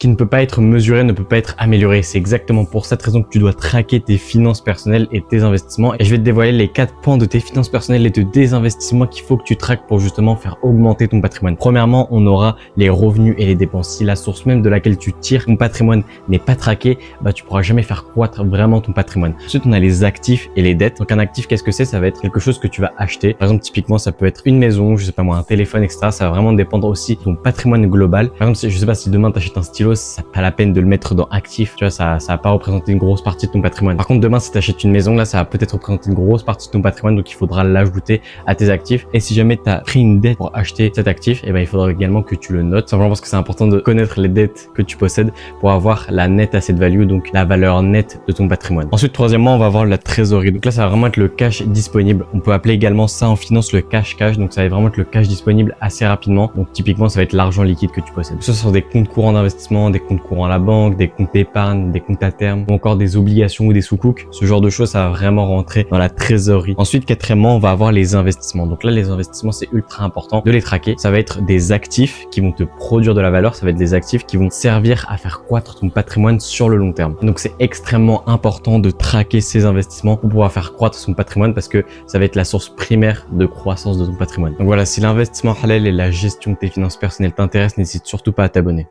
qui ne peut pas être mesuré, ne peut pas être amélioré. C'est exactement pour cette raison que tu dois traquer tes finances personnelles et tes investissements. Et je vais te dévoiler les 4 points de tes finances personnelles et de tes investissements qu'il faut que tu traques pour justement faire augmenter ton patrimoine. Premièrement, on aura les revenus et les dépenses. Si la source même de laquelle tu tires ton patrimoine n'est pas traquée, bah tu pourras jamais faire croître vraiment ton patrimoine. Ensuite, on a les actifs et les dettes. Donc un actif, qu'est-ce que c'est? Ça va être quelque chose que tu vas acheter. Par exemple, typiquement, ça peut être une maison, je sais pas moi, un téléphone, etc. Ça va vraiment dépendre aussi de ton patrimoine global. Par exemple, je sais pas, si demain tu achètes un stylo, ça n'a pas la peine de le mettre dans actif. Tu vois, ça va pas représenter une grosse partie de ton patrimoine. Par contre, demain, si tu achètes une maison, là, ça va peut-être représenter une grosse partie de ton patrimoine. Donc, il faudra l'ajouter à tes actifs. Et si jamais tu as pris une dette pour acheter cet actif, eh ben, il faudra également que tu le notes. Simplement parce que c'est important de connaître les dettes que tu possèdes pour avoir la net asset value, donc la valeur nette de ton patrimoine. Ensuite, troisièmement, on va avoir la trésorerie. Donc là, ça va vraiment être le cash disponible. On peut appeler également ça en finance le cash. Donc ça va vraiment être le cash disponible assez rapidement. Donc typiquement, ça va être l'argent liquide que tu possèdes. Que ce soit sur des comptes courants d'investissement, des comptes courants à la banque, des comptes d'épargne, des comptes à terme, ou encore des obligations ou des sous-coucs. Ce genre de choses, ça va vraiment rentrer dans la trésorerie. Ensuite, quatrièmement, on va avoir les investissements. Donc là, les investissements, c'est ultra important de les traquer. Ça va être des actifs qui vont te produire de la valeur. Ça va être des actifs qui vont servir à faire croître ton patrimoine sur le long terme. Donc c'est extrêmement important de traquer ces investissements pour pouvoir faire croître son patrimoine parce que ça va être la source primaire de croissance de ton patrimoine. Donc voilà, si l'investissement halal et la gestion de tes finances personnelles t'intéressent, n'hésite surtout pas à t'abonner.